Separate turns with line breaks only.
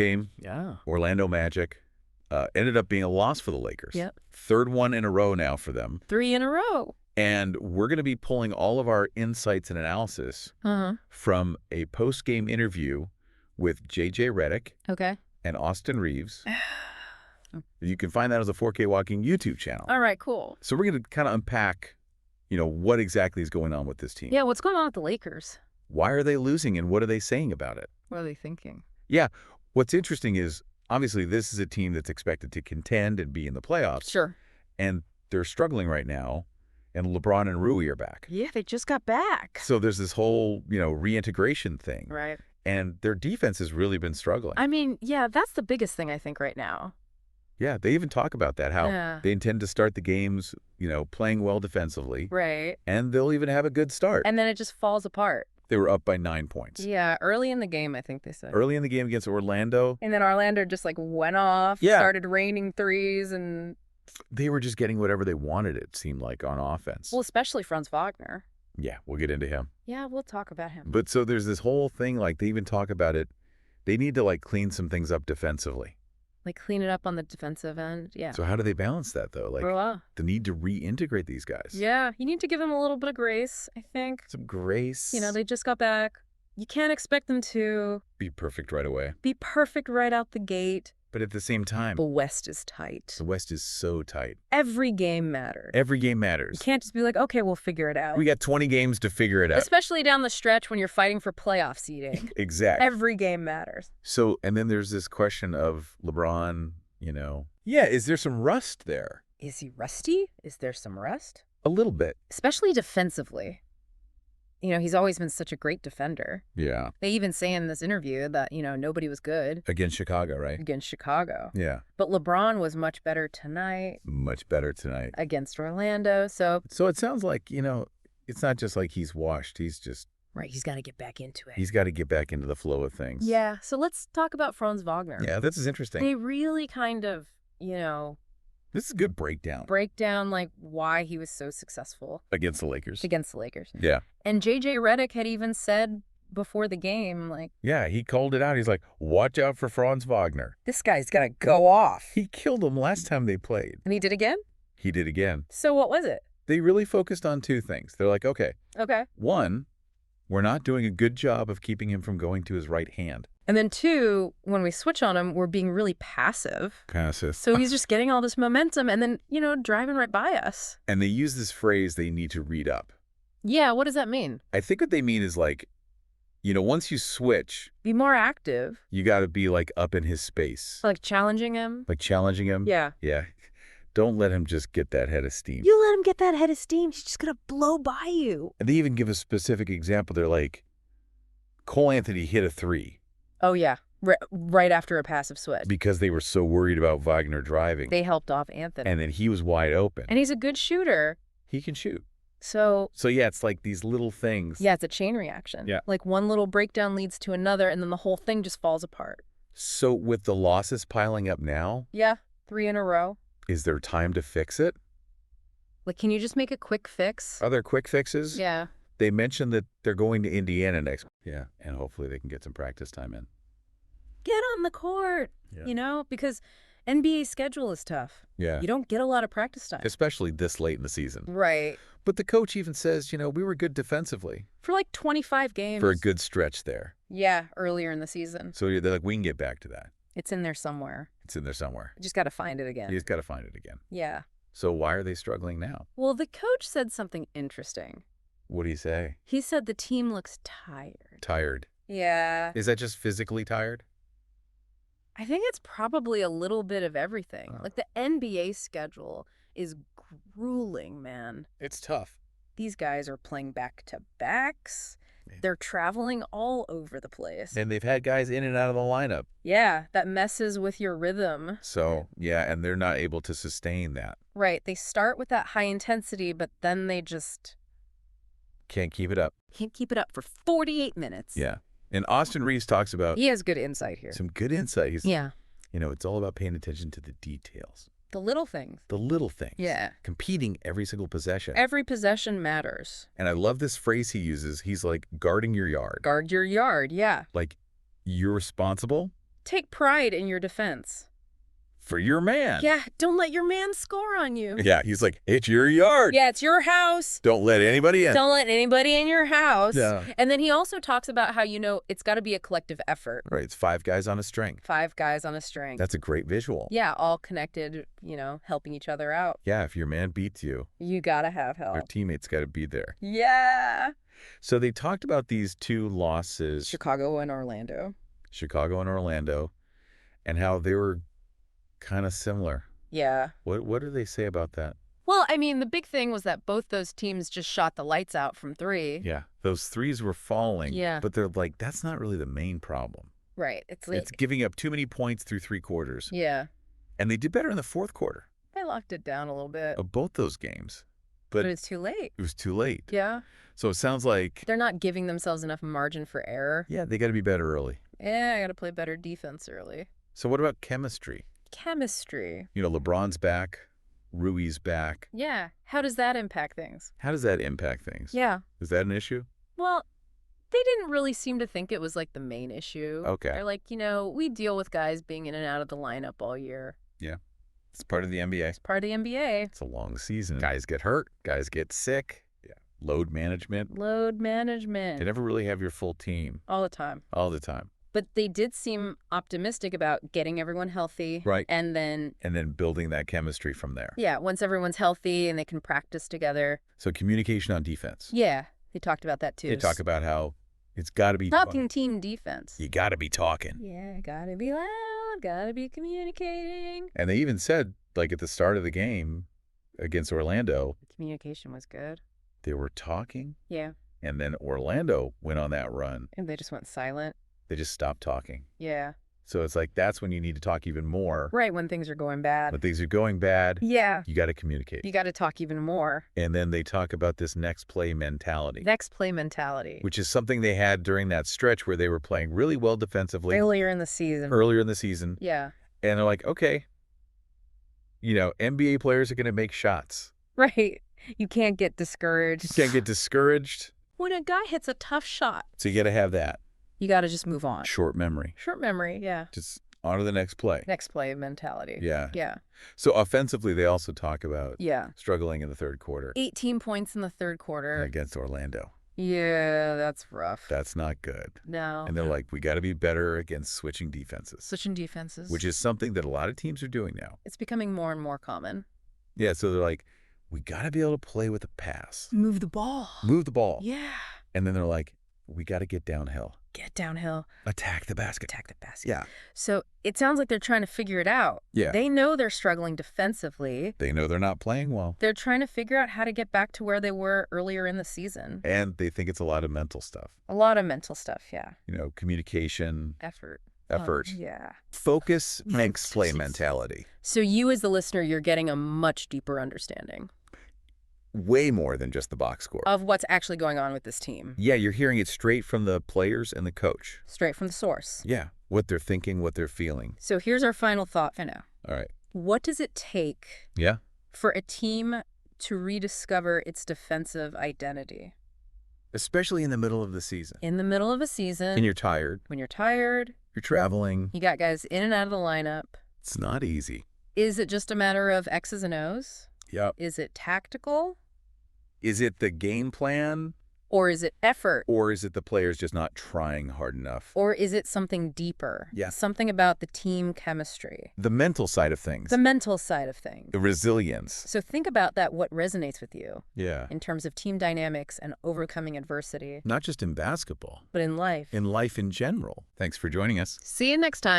game.
Yeah.
Orlando Magic. Ended up being a loss for the Lakers.
Yep.
Third one in a row now for them.
3 in a row.
And we're going to be pulling all of our insights and analysis from a post-game interview with J.J. Redick and Austin Reaves. You can find that as a 4K Walking YouTube channel.
All right, cool.
So we're going to kind of unpack, what exactly is going on with this team.
Yeah, what's going on with the Lakers?
Why are they losing, and what are they saying about it?
What are they thinking?
Yeah, what's interesting is, obviously, this is a team that's expected to contend and be in the playoffs.
Sure.
And they're struggling right now, and LeBron and Rui are back.
Yeah, they just got back.
So there's this whole, reintegration thing.
Right.
And their defense has really been struggling.
I mean, yeah, that's the biggest thing I think right now.
Yeah, they even talk about that, how they intend to start the games, playing well defensively.
Right.
And they'll even have a good start.
And then it just falls apart.
They were up by 9 points.
Yeah, early in the game, I think they said.
Early in the game against Orlando.
And then Orlando just went off, started raining threes, and
they were just getting whatever they wanted, it seemed like, on offense.
Well, especially Franz Wagner.
Yeah, we'll get into him.
Yeah, we'll talk about him.
But so there's this whole thing, they even talk about it. They need to, clean some things up defensively.
Clean it up on the defensive end, yeah.
So how do they balance that, though? The need to reintegrate these guys.
Yeah, you need to give them a little bit of grace, I think.
Some grace.
They just got back. You can't expect them to
be perfect right away.
Be perfect right out the gate.
But at the same time,
the West is tight.
The West is so tight.
Every game matters.
Every game matters.
You can't just be like, okay, we'll figure it out.
We got 20 games to figure it out.
Especially down the stretch when you're fighting for playoff seeding.
Exactly.
Every game matters.
So, and then there's this question of LeBron, Yeah, is there some rust there?
Is he rusty? Is there some rust?
A little bit.
Especially defensively. He's always been such a great defender.
Yeah.
They even say in this interview that, nobody was good.
Against Chicago, right?
Against Chicago.
Yeah.
But LeBron was much better tonight.
Much better tonight.
Against Orlando, so
it sounds like, it's not just like he's washed. He's just...
Right, he's got to get back into it.
He's got to get back into the flow of things.
Yeah, so let's talk about Franz Wagner.
Yeah, this is interesting.
They really kind of,
This is a good breakdown.
Why he was so successful.
Against the Lakers.
Yeah. And J.J. Redick had even said before the game,
Yeah, he called it out. He's like, watch out for Franz Wagner.
This guy's going to go off.
He killed him last time they played.
And he did again?
He did again.
So what was it?
They really focused on two things. They're like, okay. One, we're not doing a good job of keeping him from going to his right hand.
And then two, when we switch on him, we're being really passive. So he's just getting all this momentum and then, driving right by us.
And they use this phrase, they need to read up.
Yeah, what does that mean?
I think what they mean is once you switch.
Be more active.
You got to be up in his space.
Challenging him?
Challenging him?
Yeah.
Yeah. Don't let him just get that head of steam.
You let him get that head of steam, he's just going to blow by you.
And they even give a specific example. They're like, Cole Anthony hit a 3.
Oh, yeah. Right after a passive switch.
Because they were so worried about Wagner driving.
They helped off Anthony.
And then he was wide open.
And he's a good shooter.
He can shoot.
So
yeah, it's these little things.
Yeah, it's a chain reaction.
Yeah.
One little breakdown leads to another, and then the whole thing just falls apart.
So with the losses piling up now.
Yeah, 3 in a row.
Is there time to fix it?
Can you just make a quick fix?
Are there quick fixes?
Yeah.
They mentioned that they're going to Indiana next. Yeah, and hopefully they can get some practice time in.
Get on the court, because NBA schedule is tough.
Yeah.
You don't get a lot of practice time.
Especially this late in the season.
Right.
But the coach even says, we were good defensively.
For 25 games.
For a good stretch there.
Yeah, earlier in the season.
So they're like, we can get back to that.
It's in there somewhere.
You
just got to find it again.
You just got to find it again.
Yeah.
So why are they struggling now?
Well, the coach said something interesting.
What did he say?
He said the team looks tired.
Tired?
Yeah.
Is that just physically tired?
I think it's probably a little bit of everything. The NBA schedule is grueling, man.
It's tough.
These guys are playing back-to-backs. They're traveling all over the place.
And they've had guys in and out of the lineup.
Yeah, that messes with your rhythm.
So, yeah, and they're not able to sustain that.
Right. They start with that high intensity, but then they just...
Can't keep it up.
Can't keep it up for 48 minutes.
Yeah. And Austin Reaves talks about...
He has good insight here.
Some good insight.
Yeah.
It's all about paying attention to the details.
The little things.
The little things.
Yeah.
Competing every single possession.
Every possession matters.
And I love this phrase he uses. He's like, guarding your yard.
Guard your yard, yeah.
You're responsible.
Take pride in your defense.
For your man.
Yeah, don't let your man score on you.
Yeah, he's like, it's your yard.
Yeah, it's your house.
Don't let anybody in.
Don't let anybody in your house.
Yeah.
And then he also talks about how, it's got to be a collective effort.
Right, it's 5 guys on a string.
5 guys on a string.
That's a great visual.
Yeah, all connected, helping each other out.
Yeah, if your man beats you,
you got to have help.
Your teammates got to be there.
Yeah.
So they talked about these 2 losses.
Chicago and Orlando,
and how they were kind of similar.
Yeah.
What do they say about that?
Well, I mean, the big thing was that both those teams just shot the lights out from 3.
Yeah, those threes were falling.
Yeah.
But they're like, that's not really the main problem.
Right.
It's giving up too many points through 3 quarters.
Yeah.
And they did better in the 4th quarter.
They locked it down a little bit.
Of both those games.
But it's too late.
It was too late.
Yeah.
So it sounds like
they're not giving themselves enough margin for error.
Yeah, they got to be better early.
Yeah, I got to play better defense early.
So what about chemistry? LeBron's back. Rui's back.
Yeah. How does that impact things?
Yeah. Is that an issue?
Well, they didn't really seem to think it was like the main issue.
Okay.
They're like, we deal with guys being in and out of the lineup all year.
Yeah. It's part of the NBA.
It's
a long season. Guys get hurt. Guys get sick. Yeah. Load management.
They
never really have your full team.
All the time. But they did seem optimistic about getting everyone healthy.
Right.
And then
building that chemistry from there.
Yeah, once everyone's healthy and they can practice together.
So communication on defense.
Yeah, they talked about that too.
They talk about how it's got to be
talking team defense.
You got to be talking.
Yeah, got to be loud, got to be communicating.
And they even said, like at the start of the game against Orlando,
the communication was good.
They were talking.
Yeah.
And then Orlando went on that run.
And they just went silent.
They just stopped talking.
Yeah.
So it's like that's when you need to talk even more.
Right, when things are going bad.
Yeah. You got to communicate.
You got to talk even more.
And then they talk about this next play mentality.
Which
is something they had during that stretch where they were playing really well defensively.
Earlier in the season. Yeah.
And they're like, okay, NBA players are going to make shots.
Right. You can't get discouraged.
When
a guy hits a tough shot.
So you got to have that.
You got to just move on.
Short memory,
yeah.
Just on to the next play.
Next play mentality.
Yeah.
Yeah.
So offensively, they also talk about struggling in the 3rd quarter.
18 points in the 3rd quarter.
Against Orlando.
Yeah, that's rough.
That's not good.
No.
And they're like, we got to be better against switching defenses. Which is something that a lot of teams are doing now.
It's becoming more and more common.
Yeah, so they're like, we got to be able to play with a pass.
Move the ball. Yeah.
And then they're like, we got to get downhill. Attack the basket. Yeah.
So it sounds like they're trying to figure it out.
Yeah.
They know they're struggling defensively.
They know they're not playing well.
They're trying to figure out how to get back to where they were earlier in the season.
And they think it's a lot of mental stuff.
Yeah.
Communication.
Effort.
Yeah. Focus makes play mentality.
So you as the listener, you're getting a much deeper understanding.
Way more than just the box score.
Of what's actually going on with this team.
Yeah, you're hearing it straight from the players and the coach.
Straight from the source.
Yeah, what they're thinking, what they're feeling.
So here's our final thought for now.
All right.
What does it take for a team to rediscover its defensive identity?
Especially in the middle of the season.
And
you're tired.
When you're tired.
You're traveling.
You got guys in and out of the lineup.
It's not easy.
Is it just a matter of X's and O's?
Yep.
Is it tactical?
Is it the game plan?
Or is it effort?
Or is it the players just not trying hard enough?
Or is it something deeper?
Yeah.
Something about the team chemistry.
The mental side of things.
The
resilience.
So think about that, what resonates with you.
Yeah.
In terms of team dynamics and overcoming adversity.
Not just in basketball.
But in life.
In life in general. Thanks for joining us.
See you next time.